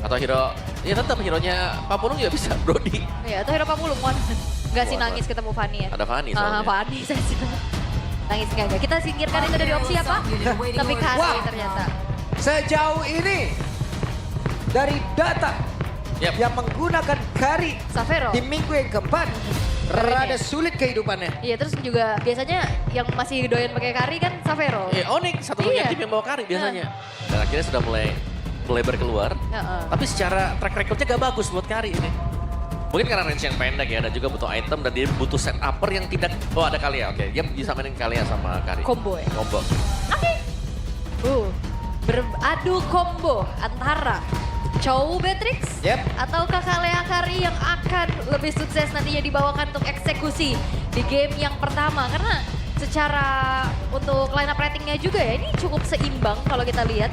Atau hero, ya tetap hero-nya Papulung juga bisa, Brody. Iya, atau Hero Pamulung, Wan. Enggak sih Wah, nangis ketemu Fanny ya. Ada Fanny soalnya. Fanny saya sih. Nangis enggak. Kita singkirkan itu dari opsi apa? Tapi Kari Wah. ternyata. Sejauh ini dari data Yap. yang menggunakan Kari Savero. di minggu yang keempat rada sulit kehidupannya. Iya, terus juga biasanya yang masih doyan pakai Kari kan Savero. Onyx satu-satunya Iya. tim yang bawa Kari biasanya. Dan akhirnya sudah mulai berkeluar. Heeh. Tapi secara track record-nya gak bagus buat Kari ini. Mungkin karena range yang pendek ya, dan juga butuh item, dan dia butuh set upper yang tidak... Oh ada Kalia, oke. Dia bisa mainin Kalia sama Kari. Combo ya? Combo. Beradu combo antara Chow Beatrix Yep. atau Kakalea Kari yang akan lebih sukses nantinya dibawakan untuk eksekusi di game yang pertama. Karena secara untuk line up ratingnya juga ya, ini cukup seimbang kalau kita lihat.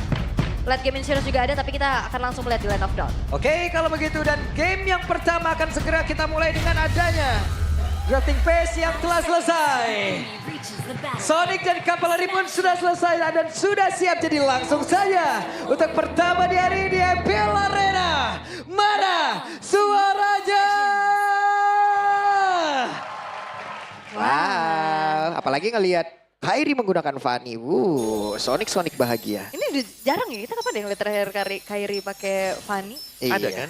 Late game insurance juga ada, tapi kita akan langsung melihat di line of down. Oke, kalau begitu dan game yang pertama akan segera kita mulai dengan adanya drafting phase yang telah selesai. Sonic dan Cavalry pun sudah selesai dan sudah siap, jadi langsung saja untuk pertama di hari ini MPL Arena. Mana suaranya? Wow, apalagi ngelihat Kairi menggunakan Fanny. Sonic bahagia. Ini udah jarang ya, kita kapan ya ngeliat terakhir Kairi pakai Fanny? Ada Iya. kan?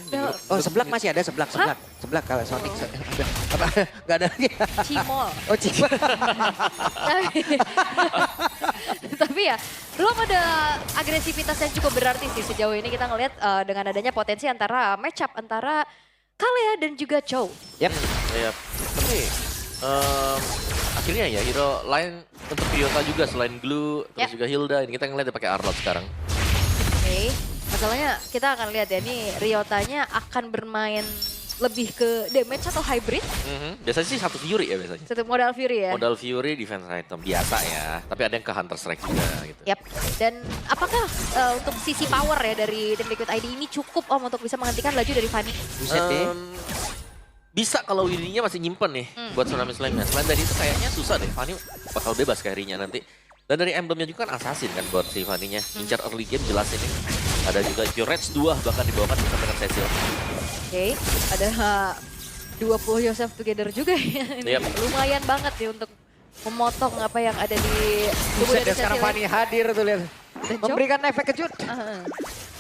Oh, seblak masih ada, seblak. Seblak kalau Sonic. Enggak ada lagi. Cimol. Oh, Cima. Tapi ya, belum ada agresivitas yang cukup berarti sih sejauh ini kita ngelihat dengan adanya potensi antara matchup antara Kalea dan juga Chow. Yap. Iya. Tapi akhirnya ya hero lain untuk Ryota juga selain Glue, terus Yap. juga Hilda. Ini kita ngeliat dia pakai Arlott sekarang. Oke, masalahnya kita akan lihat ya, nih Ryotanya akan bermain lebih ke damage atau hybrid. Biasanya sih satu Fury ya biasanya. Satu modal Fury ya. Modal Fury, defense item biasa ya. Tapi ada yang ke Hunter Strike juga gitu. Yap. Dan apakah untuk sisi power ya dari tim Liquid ID ini cukup Om untuk bisa menghentikan laju dari Fanny? Buset deh. Bisa kalau Winnie-nya masih nyimpen nih buat Tsunami Slam-nya. Selain dari itu kayaknya susah deh. Fanny bakal bebas carry-nya nanti. Dan dari emblemnya juga kan assassin kan buat si Fanny-nya. Incar early game jelas ini. Ada juga Curage 2 bahkan dibawakan bersama dengan Cecil. Oke, ada 20 Yourself Together juga ya. Ini Yap. lumayan banget ya untuk memotong apa yang ada di tubuh Buset dari deh, sekarang Cecil. Fanny hadir tuh lihat. Dan Chow? Memberikan efek kejut.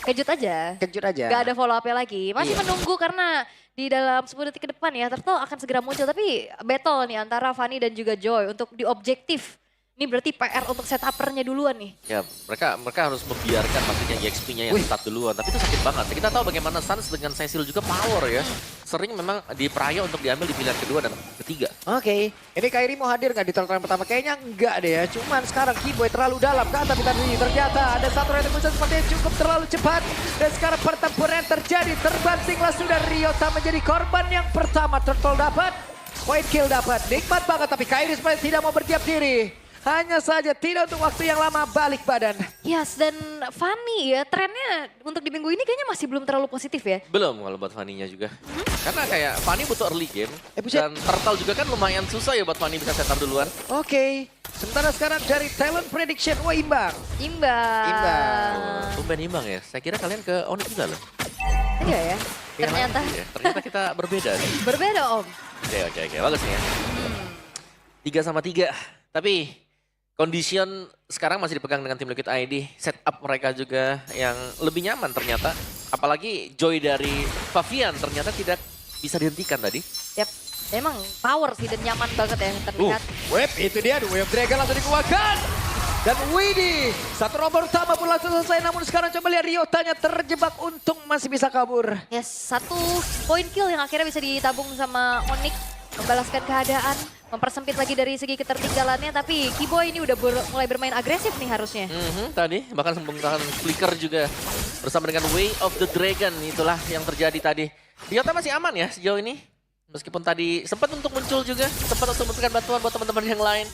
Kejut aja. Kejut aja. Gak ada follow up-nya lagi. Masih Iya. menunggu karena di dalam 10 detik ke depan ya, Turtle akan segera muncul. Tapi battle nih antara Fanny dan juga Joy untuk di objektif. Ini berarti PR untuk setupernya duluan nih. Ya, mereka harus membiarkan maksudnya EXP-nya yang start duluan. Tapi itu sakit banget. Kita tahu bagaimana Suns dengan Cecil juga power ya. Sering memang diperaya untuk diambil di pilihan kedua dan ketiga. Oke, ini Kairi mau hadir nggak di turnamen pertama? Kayaknya enggak deh ya. Cuman sekarang Keyboy terlalu dalam kan, tapi tadi ternyata ada satu rating muncul seperti yang cukup terlalu cepat. Dan sekarang pertempuran terjadi, terbantinglah sudah Ryota menjadi korban yang pertama. Turtle dapat, point kill dapat. Nikmat banget, tapi Kairi seperti tidak mau berdiam diri. Hanya saja tidak untuk waktu yang lama balik badan. Yes, dan Fanny ya trennya untuk di minggu ini kayaknya masih belum terlalu positif ya. Belum kalau buat Fanny-nya juga. Karena kayak Fanny butuh early game. Buset. Dan Turtle juga kan lumayan susah ya buat Fanny bisa setup duluan. Oke, sementara sekarang dari talent prediction, wah imbang. Imbang. Imbang. Tumben imbang ya. Saya kira kalian ke Onyx juga loh. Iya ya. Ternyata Iya, ternyata kita berbeda nih. berbeda Om. Oke. Bagus nih ya. 3-3. Tapi condition sekarang masih dipegang dengan tim Liquid ID. Setup mereka juga yang lebih nyaman ternyata. Apalagi Joy dari Favian ternyata tidak bisa dihentikan tadi. Yap. Emang power sih dan nyaman banget ya yang terlihat. Web, itu dia, Web Dragon langsung dikeluarkan. Dan Widih, satu rombongan utama pun langsung selesai. Namun sekarang coba lihat Ryotanya terjebak, untung masih bisa kabur. Yes, satu poin kill yang akhirnya bisa ditabung sama Onyx. Membalaskan keadaan, mempersempit lagi dari segi ketertinggalannya. Tapi Keyboy ini udah mulai bermain agresif nih harusnya. Tadi bahkan menggunakan flicker juga bersama dengan Way of the Dragon. Itulah yang terjadi tadi. Ryota masih aman ya sejauh ini. Meskipun tadi sempat untuk muncul juga, sempat untuk memberikan bantuan buat teman-teman yang lain.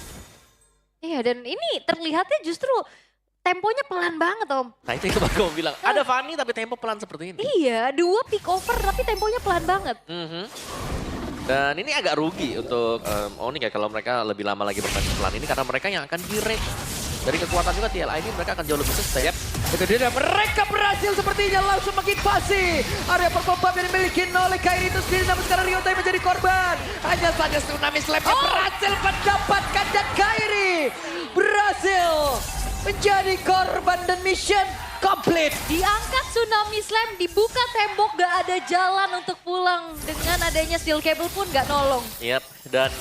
Iya, dan ini terlihatnya justru temponya pelan banget Om. Nah itu yang baru gue bilang, ada Fanny tapi tempo pelan seperti ini. Iya, 2 pick over tapi temponya pelan banget. Dan ini agak rugi untuk Onyx ya kalau mereka lebih lama lagi bermain pelan ini karena mereka yang akan direct. dari kekuatan juga TLID mereka akan jauh lebih sustain. Itu dia, dan mereka berhasil sepertinya langsung menginvasi area purple buff yang dimiliki oleh Kairi itu sendiri. Namun sekarang Ryota menjadi korban. Hanya saja Tsunami Slam berhasil mendapatkan dan Kairi berhasil menjadi korban dan mission complete. Diangkat Tsunami Slam, dibuka tembok, gak ada jalan untuk pulang. Dengan adanya steel cable pun gak nolong. Yap, dan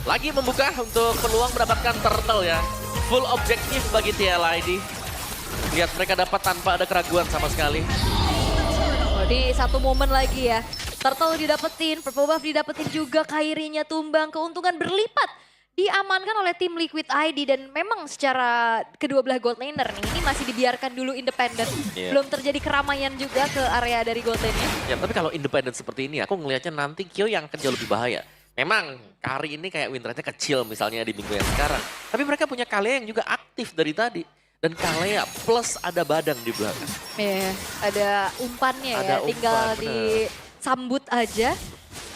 lagi membuka untuk peluang mendapatkan turtle ya. Full objektif bagi TLID. Lihat mereka dapat tanpa ada keraguan sama sekali. Oh, di satu momen lagi ya. Turtle didapetin, purple buff didapetin juga, Kairinya tumbang, keuntungan berlipat. Diamankan oleh tim Liquid ID dan memang secara kedua belah gold laner nih, ini masih dibiarkan dulu independen. Iya. Belum terjadi keramaian juga ke area dari gold lane-nya. Ya, tapi kalau independen seperti ini aku ngelihatnya nanti Kyo yang akan jauh lebih bahaya. Memang Kari ini kayak win rate-nya kecil misalnya di minggu yang sekarang. Tapi mereka punya Kalea yang juga aktif dari tadi. Dan Kalea plus ada Badang di belakang. Iya, ada umpannya Ada ya, tinggal umpan, bener. disambut aja.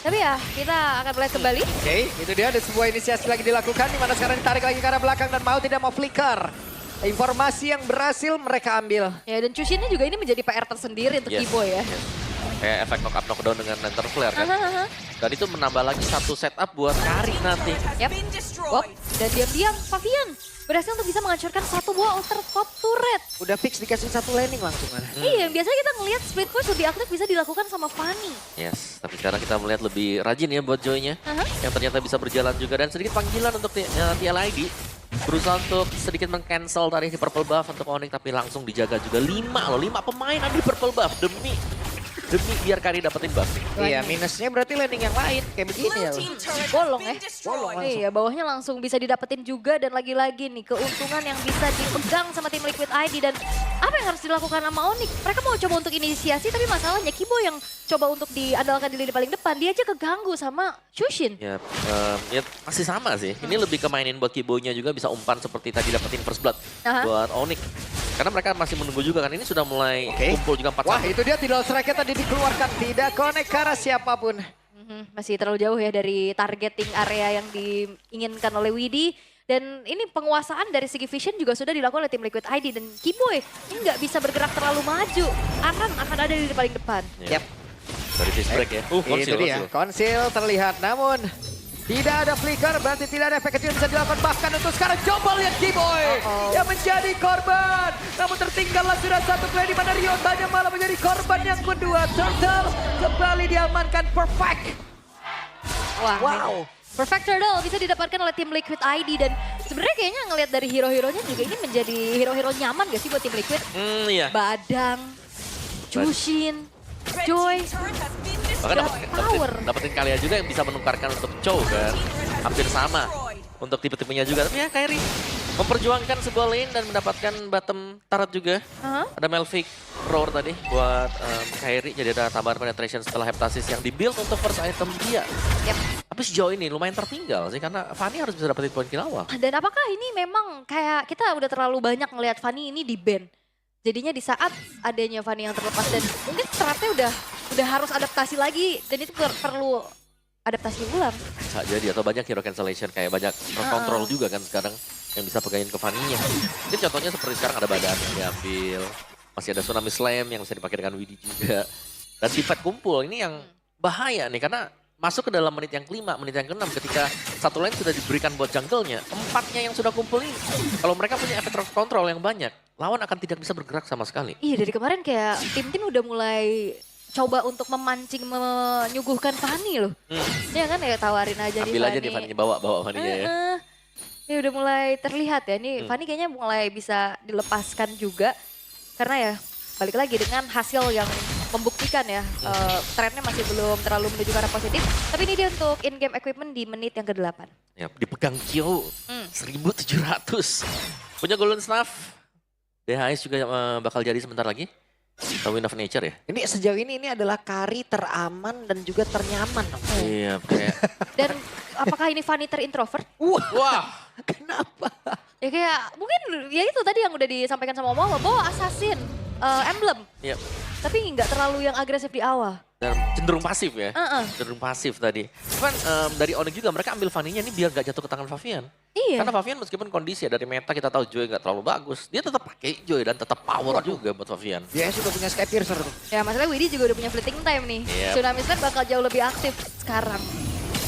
Tapi ya, kita akan melihat kembali. Oke, itu dia ada sebuah inisiasi lagi dilakukan di mana sekarang ditarik lagi ke arah belakang dan mau tidak mau flicker. Informasi yang berhasil mereka ambil. Ya, dan Chushin-nya juga ini menjadi PR tersendiri untuk Yes. Kibo ya. Yes. Kayak efek knock up knockdown dengan Lantern Flare kan. Hahaha. Dan itu menambah lagi satu setup buat Kari nanti. Yap. Wop. Dan diam-diam Favian berhasil untuk bisa menghancurkan satu buah outer top turret. Udah fix dikasih satu landing langsung. Iya, biasanya kita ngelihat split push lebih aktif bisa dilakukan sama Fanny. Yes, tapi sekarang kita melihat lebih rajin ya buat Joy-nya. Yang ternyata bisa berjalan juga. Dan sedikit panggilan untuk TLID. Berusaha untuk sedikit meng-cancel tadi si purple buff untuk Onyx. Tapi langsung dijaga juga 5 pemain ambil purple buff. Demi biar Kari dapetin buff. Iya, minusnya berarti landing yang lain. Kayak begini ya. Bolong ya. Bolong langsung. Iya, bawahnya langsung bisa didapetin juga dan lagi-lagi nih keuntungan yang bisa dipegang sama tim Liquid ID dan apa yang harus dilakukan sama Onyx? Mereka mau coba untuk inisiasi tapi masalahnya Kibo yang coba untuk diandalkan di lini paling depan, dia aja keganggu sama Chushin. Ya, ya masih sama sih. Ini lebih ke mainin buat Kibonya juga bisa umpan seperti tadi dapetin first blood buat Onyx. Karena mereka masih menunggu juga kan. Ini sudah mulai kumpul juga 4-1. Wah, itu dia tidak strike tadi dikeluarkan. Tidak connect ke arah siapapun. Masih terlalu jauh ya dari targeting area yang diinginkan oleh Widi. Dan ini penguasaan dari segi vision juga sudah dilakukan oleh tim Liquid ID. Dan Kiboy ini nggak bisa bergerak terlalu maju. Akan ada di paling depan. Yap. Dari fist break ya. Itu dia, konsil terlihat. Namun tidak ada flicker, berarti tidak ada efek kecil yang bisa dilakukan. Bahkan untuk sekarang coba lihat Kiboy yang menjadi korban. Namun tertinggallah sudah satu play di mana Ryotanya malah menjadi korban yang kedua. Turtle kembali diamankan perfect. Wah, Wow. Perfect Turtle bisa didapatkan oleh tim Liquid ID dan sebenarnya kayaknya ngelihat dari hero-heronya juga ini menjadi hero-hero nyaman gak sih buat tim Liquid? Iya. Badang, Chushin, Joy, Bahkan power. dapetin Kalea juga yang bisa menukarkan untuk Chow kan. Hampir sama untuk tipe-tipenya juga. Tapi ya Kairi memperjuangkan sebuah lane dan mendapatkan bottom turret juga. Ada Melvic Roar tadi buat Kairi. Jadi ada tambahan penetration setelah Heptasis yang dibuild untuk first item dia. Yep. Tapi sejauh ini lumayan tertinggal sih karena Fanny harus bisa dapetin poin kill awal. Dan apakah ini memang kayak kita udah terlalu banyak ngelihat Fanny ini di ban? Jadinya di saat adanya Fanny yang terlepas dan mungkin stratnya udah harus adaptasi lagi dan itu perlu adaptasi ulang. Bisa jadi atau banyak hero cancellation kayak banyak kontrol juga kan sekarang yang bisa pegangin ke Fanny-nya. Mungkin contohnya seperti sekarang ada Badan yang diambil. Masih ada Tsunami Slam yang bisa dipakai dengan Widi juga. Dan di fight kumpul ini yang bahaya nih karena masuk ke dalam menit yang kelima, menit yang keenam ketika satu lane sudah diberikan buat jungle-nya. Empatnya yang sudah kumpul ini, kalau mereka punya efek kontrol yang banyak, lawan akan tidak bisa bergerak sama sekali. Iya dari kemarin kayak tim-tim udah mulai coba untuk memancing, menyuguhkan Fanny loh. Ya kan ya tawarin aja Ambil nih aja nih Fanny-nya, bawa Fanny-nya ya. Ya udah mulai terlihat ya, nih Fanny kayaknya mulai bisa dilepaskan juga. Karena ya balik lagi dengan hasil yang membuktikan ya, trennya masih belum terlalu menuju ke arah positif. Tapi ini dia untuk in-game equipment di menit yang ke-8. Ya, dipegang Kyo, 1.700. Punya Golden Staff, DHS juga bakal jadi sebentar lagi. Wind of Nature ya? Ini sejauh ini adalah Kari teraman dan juga ternyaman. Iya, kayak... Dan apakah ini Fanny terintrovert? Wah! Kenapa? Ya kayak mungkin ya itu tadi yang udah disampaikan sama Om bahwa Assassin, Emblem. Iya. Tapi nggak terlalu yang agresif di awal. Dan cenderung pasif ya? Cenderung pasif tadi. Cuman dari Onyx juga mereka ambil Fanny-nya ini biar gak jatuh ke tangan Favian. Iya. Karena Favian meskipun kondisi ya dari meta kita tahu Joy nggak terlalu bagus, dia tetap pakai Joy dan tetap power juga buat Favian. Dia sudah punya Sky Piercer tuh. Ya masalah Widhi juga udah punya fleeting time nih. Iya. Tsunami Slam bakal jauh lebih aktif sekarang.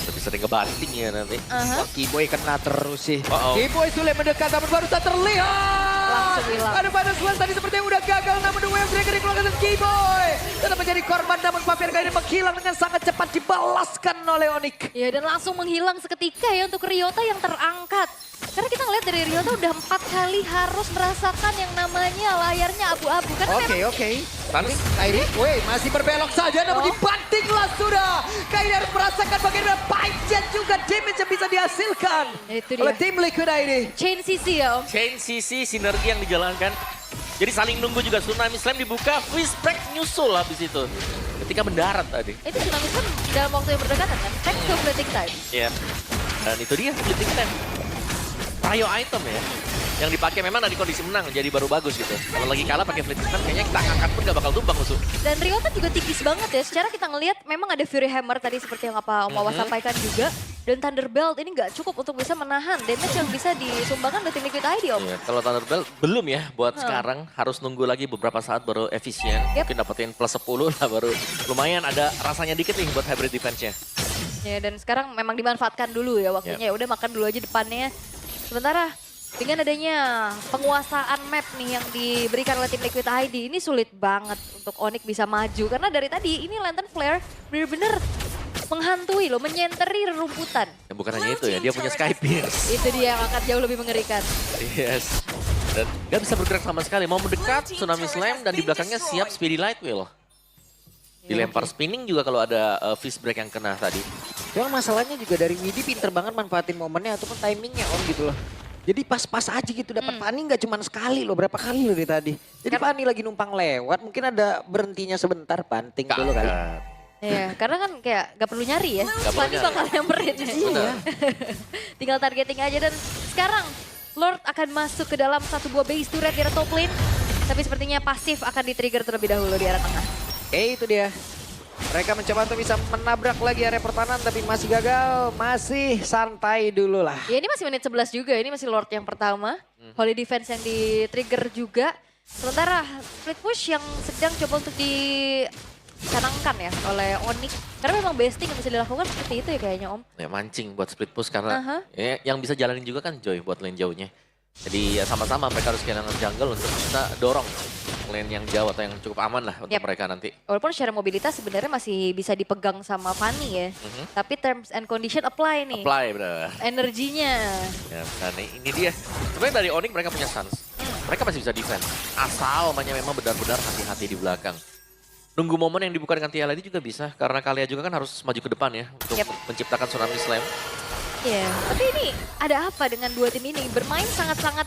Lebih sering ngebanting ya nanti. Aha. Wah, Keyboy kena terus sih. Uh-oh. Keyboy sulit mendekat namun baru tak terlihat. Langsung hilang. Ada pada Swan tadi sepertinya udah gagal namun The Wave Breaker dikeluarkan dari Keyboy. Tetap menjadi korban namun Favian kali ini menghilang dengan sangat cepat dibalaskan oleh Onyx. Ya dan langsung menghilang seketika ya untuk Ryota yang terangkat. Karena kita ngeliat dari Ryota udah 4 kali harus merasakan yang namanya layarnya abu-abu. Karena memang Oke. Tapi Kairi, woi masih berbelok saja namun Oh. dibantinglah sudah. Kairi harus merasakan bagaimana panjang juga damage yang bisa dihasilkan Itu dia. oleh tim Liquid ini. chain CC ya Om. chain CC sinergi yang dijalankan. Jadi saling nunggu juga Tsunami Slam dibuka, Fishback nyusul habis itu. Ketika mendarat tadi. Itu Tsunami Slam dalam waktu yang berdekatan kan. Thanks to fleeting time. Iya. Dan itu dia fleeting time. Prio item ya. Yang dipakai memang dari kondisi menang jadi baru bagus gitu. Kalau lagi kalah pakai fleeting time kayaknya kita angkat pun gak bakal tumbang musuh. Dan Ryota juga tipis banget ya. Secara kita ngelihat memang ada Fury Hammer tadi seperti yang apa Om Wawa sampaikan juga. Dan Thunderbelt ini nggak cukup untuk bisa menahan damage yang bisa disumbangkan oleh tim Liquid ID Om. Iya, kalau Thunderbelt belum ya buat sekarang. Harus nunggu lagi beberapa saat baru efisien. Yep. Mungkin dapetin plus 10 lah baru. Lumayan ada rasanya dikit nih buat hybrid defense-nya. Ya dan sekarang memang dimanfaatkan dulu ya waktunya. Ya udah makan dulu aja depannya. Sementara dengan adanya penguasaan map nih yang diberikan oleh tim Liquid ID, ini sulit banget untuk Onyx bisa maju. Karena dari tadi ini Lantern Flare bener-bener menghantui loh, menyenteri rerumputan. Ya, bukan hanya itu ya, dia punya Sky Pierce. Itu dia yang akan jauh lebih mengerikan. Yes. Dan gak bisa bergerak sama sekali. Mau mendekat, Tsunami Slam dan di belakangnya siap Speedy Light Wheel. Dilempar spinning juga kalau ada fist break yang kena tadi. Cuma masalahnya juga dari Widhi pinter banget manfaatin momennya ataupun timingnya Om gitu loh. Jadi pas-pas aja gitu dapat Fanny nggak cuma sekali loh, berapa kali loh dari tadi. Jadi Fanny lagi numpang lewat, mungkin ada berhentinya sebentar, banting dulu kali. Angkat. Iya, karena kan kayak gak perlu nyari ya. Nggak perlu Fanny nyari. bakal nyamperin ya. Benar. Tinggal targeting aja dan sekarang Lord akan masuk ke dalam satu buah base turret di arah top lane. Tapi sepertinya pasif akan di-trigger terlebih dahulu di arah tengah. Itu dia. Mereka mencoba untuk bisa menabrak lagi area pertahanan tapi masih gagal. Masih santai dulu lah. Ya ini masih menit 11 juga, ini masih Lord yang pertama. Holy Defense yang di-trigger juga. Sementara split push yang sedang coba untuk dicanangkan ya oleh Onyx. Karena memang besting yang bisa dilakukan seperti itu ya kayaknya Om. Ya, mancing buat split push karena ya, yang bisa jalanin juga kan Joy buat lane jauhnya. Jadi ya sama-sama mereka harus kehilangan jungle untuk bisa dorong lane yang jauh atau yang cukup aman lah untuk Yep. mereka nanti. Walaupun secara mobilitas sebenarnya masih bisa dipegang sama Fanny ya. Tapi terms and condition apply nih. Apply benar. Energinya. Ya, dan ini dia. Sebenarnya dari Onyx mereka punya sans. Mereka masih bisa defense. Asal memang benar-benar hati-hati di belakang. Nunggu momen yang dibuka dengan Tia Lady juga bisa. Karena Kalia juga kan harus maju ke depan ya. Untuk Yep. menciptakan Tsunami Slam. Iya, tapi ini ada apa dengan dua tim ini? Bermain sangat-sangat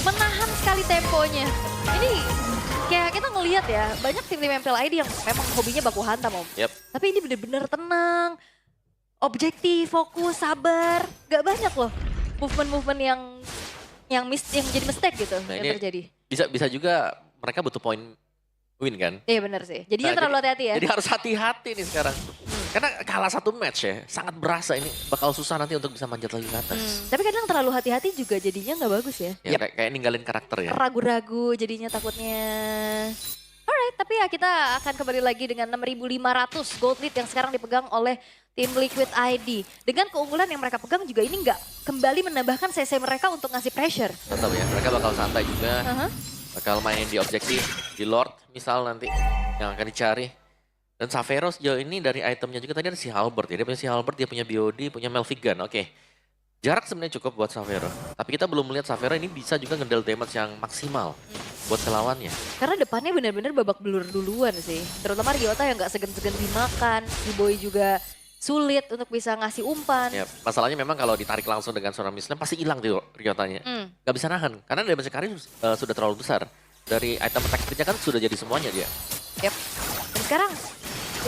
menahan sekali temponya. Ini kayak kita ngelihat ya, banyak tim-tim MPL ID yang memang hobinya baku hantam Om. Yep. Tapi ini bener-bener tenang, objektif, fokus, sabar. Gak banyak loh movement-movement yang jadi mistake gitu Nah, yang ini terjadi. Bisa juga mereka butuh poin win kan. Iya bener sih, jadinya Nah, terlalu hati-hati ya. Jadi harus hati-hati nih sekarang. Karena kalah satu match ya, sangat berasa ini bakal susah nanti untuk bisa manjat lagi ke atas. Tapi kadang terlalu hati-hati juga jadinya nggak bagus ya. Ya, kayak ninggalin karakter ya. Ragu-ragu jadinya takutnya. Alright, tapi ya kita akan kembali lagi dengan 6.500 gold lead yang sekarang dipegang oleh tim Liquid ID. Dengan keunggulan yang mereka pegang juga ini nggak kembali menambahkan CC mereka untuk ngasih pressure. Tetap ya, mereka bakal santai juga. Aha. Bakal main di objektif, di Lord misal nanti yang akan dicari. Dan Savero sejauh ini dari itemnya juga tadi ada si Halberd ya. Dia punya si Halberd, dia punya BOD, punya Melvigan. Oke. Jarak sebenarnya cukup buat Savero. Tapi kita belum melihat Savero ini bisa juga ngendel damage yang maksimal buat kelawannya. Karena depannya benar-benar babak belur duluan sih. Terutama Ryota yang nggak segen-segen dimakan. Boy juga sulit untuk bisa ngasih umpan. Ya, masalahnya memang kalau ditarik langsung dengan Tsunami Slam pasti hilang tuh Ryotanya. Gak bisa nahan, karena damage Kari sudah terlalu besar. Dari item attack speed-nya kan sudah jadi semuanya dia. Yep. Dan sekarang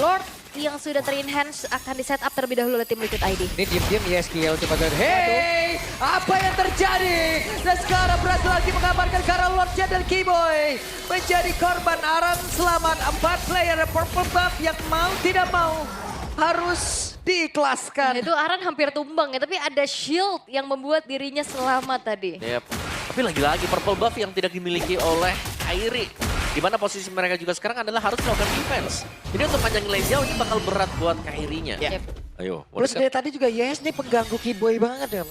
Lord yang sudah ter-enhance akan di-set up terlebih dahulu oleh tim Liquid ID. Ini diam-diam YSKL coba ke hey, apa yang terjadi? Dan sekarang berhasil lagi mengabarkan karena Lord Jet dan Keyboy menjadi korban Aran selamat 4 player Purple Buff yang mau tidak mau harus diikhlaskan. Itu Aran hampir tumbang ya, tapi ada shield yang membuat dirinya selamat tadi. Yep. Tapi lagi-lagi purple buff yang tidak dimiliki oleh Kairi. Di mana posisi mereka juga sekarang adalah harus melakukan defense. Jadi untuk panjangin lane jauh ini bakal berat buat Kairinya. Ya. Yep. Ayo, Terus dari tadi juga Yes nih pengganggu Keyboy banget ya.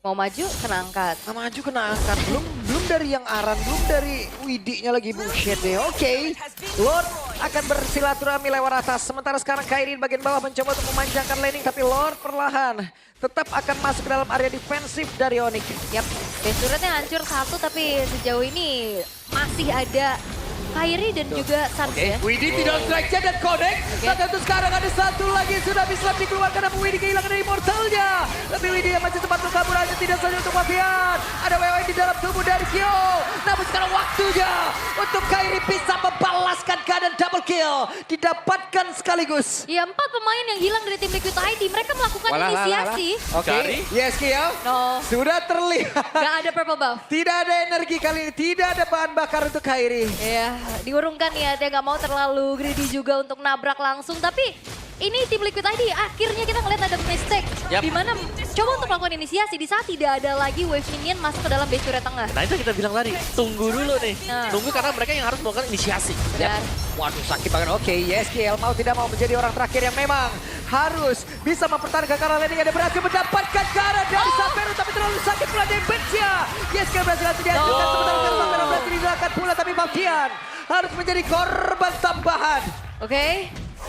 Mau maju, kena angkat. Nah, maju kena angkat. Belum dari yang Aran, belum dari Widinya lagi bullshit deh. Oke, Lord akan bersilaturahmi lewat atas. Sementara sekarang Kairi di bagian bawah mencoba untuk memanjangkan laning. Tapi Lord perlahan tetap akan masuk ke dalam area defensif dari Onyx. Yap, base turretnya hancur satu tapi sejauh ini masih ada Kairi dan juga Sans ya. Widi tidak strike dan connect. Tapi untuk sekarang ada satu lagi sudah bisa dikeluarkan namun Widi kehilangan dari immortalnya. Tapi Widi yang masih sempat kabur hanya tidak saja untuk Mafian. Ada WW di dalam tubuh dari Kyo. Namun sekarang waktunya untuk Kairi bisa membalaskan keadaan double kill. Didapatkan sekaligus. Ya 4 pemain yang hilang dari tim Liquid ID, mereka melakukan inisiasi. Oke, Kari? yes Kyo. No, Sudah terlihat. gak ada purple buff. Tidak ada energi kali ini, tidak ada bahan bakar untuk Kairi. Ya, diurungkan ya, dia nggak mau terlalu greedy juga untuk nabrak langsung. Tapi ini tim Liquid ID akhirnya kita ngeliat ada mistake. Yap. Dimana coba untuk melakukan inisiasi, di saat tidak ada lagi wave minion masuk ke dalam base turret tengah. Nah itu kita bilang tadi, tunggu dulu nih. Nah. Tunggu karena mereka yang harus melakukan inisiasi. Dan Waduh sakit banget. Oke, YSKL mau tidak mau menjadi orang terakhir yang memang harus bisa mempertahankan karena landing ada berhasil mendapatkan cara dari Sapero tapi terlalu sakit pula damage-nya. YSKL berhasil dihancurkan sementara Sapero berhasil dihilangkan pula tapi Mafian harus menjadi korban tambahan. oke,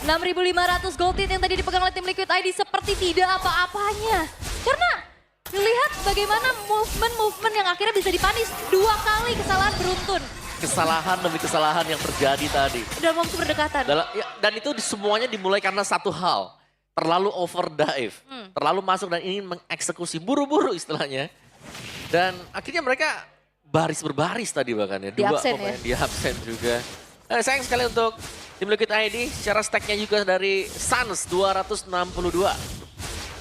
6.500 gold tip yang tadi dipegang oleh tim Liquid ID seperti tidak apa-apanya. Karena lihat bagaimana movement yang akhirnya bisa dipanis 2 kali kesalahan beruntun. Kesalahan demi kesalahan yang terjadi tadi. Dalam waktu berdekatan. Dan itu semuanya dimulai karena satu hal. Terlalu overdrive. Terlalu masuk dan ingin mengeksekusi buru-buru istilahnya. Dan akhirnya mereka baris berbaris tadi bahkan ya. Di absen pemain ya. di absen juga. Sayang sekali untuk tim Liquid ID. Secara stacknya juga dari Sans 262.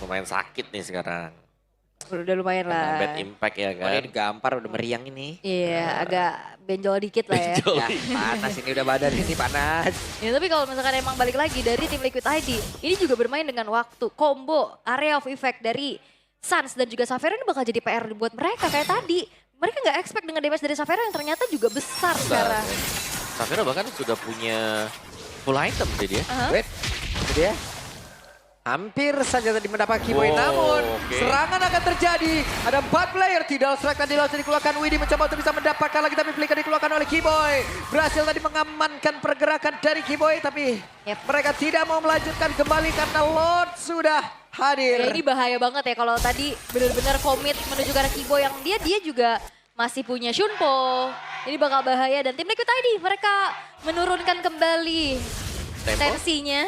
Lumayan sakit nih sekarang. Udah lumayan Karena lah. bad impact ya kan. Ini gampar udah meriang ini. Iya, agak benjol dikit lah ya. Benjol. Ya, panas ini udah badan ini panas. Ya, tapi kalau misalkan emang balik lagi dari tim Liquid ID, ini juga bermain dengan waktu. Combo, area of effect dari Sans dan juga Savero ini bakal jadi PR buat mereka kayak tadi. Mereka nggak expect dengan damage dari Savero yang ternyata juga besar sekarang. Savero bahkan sudah punya full item jadi ya. Wait, itu dia. Hampir saja tadi mendapat Keyboy, Wow, namun oke. serangan akan terjadi. Ada 4 player, tidak serahkan langsung dikeluarkan. Widi mencoba untuk bisa mendapatkan lagi, tapi flicker dikeluarkan oleh Keyboy. Berhasil tadi mengamankan pergerakan dari Keyboy, tapi mereka tidak mau melanjutkan kembali karena Lord sudah hadir. Ya, ini bahaya banget ya kalau tadi benar-benar komit menuju ke arah Kibo yang dia juga masih punya Shunpo. Ini bakal bahaya dan tim Liquid ID mereka menurunkan kembali Tempo? tensinya.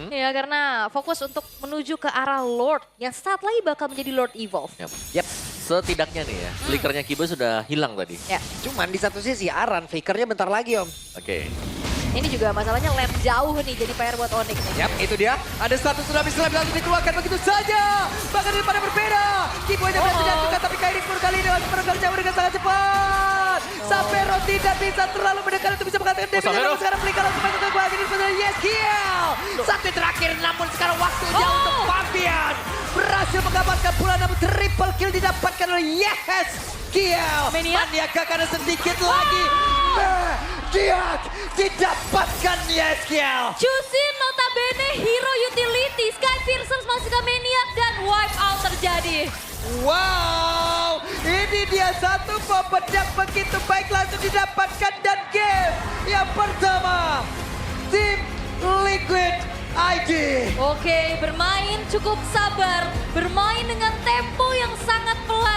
Ya karena fokus untuk menuju ke arah Lord yang saat lagi bakal menjadi Lord Evolve. Yep. Setidaknya nih ya, flickernya Kibo sudah hilang tadi. Ya, Cuman di satu sisi Aran, flickernya bentar lagi Om. Oke. ini juga masalahnya lane jauh nih jadi PR buat Onyx nih. Yap, itu dia. Ada satu tsunami slam langsung dikeluarkan begitu saja. Bahkan daripada berbeda. Keyboy berhasil dihancurkan tapi Kairi pun kali ini langsung menekan jauh dengan sangat cepat. Sapero tidak bisa terlalu mendekat untuk bisa mengatakan damage. Sapero. Namun sekarang flicker langsung masuk ke bagian ini. Yes, kill. Satu terakhir namun sekarang waktunya untuk Fabian. Berhasil mendapatkan pula namun triple kill didapatkan oleh Yes. Kill. Maniac. Maniac karena sedikit lagi. Dia didapatkan Yes, kill. Chusin notabene hero utility. Sky Piercers masuk ke Maniac dan wipe out terjadi. Wow, ini dia satu pembedak begitu baik langsung didapatkan dan game yang pertama tim Liquid ID. Oke, bermain cukup sabar, bermain dengan tempo yang sangat pelan.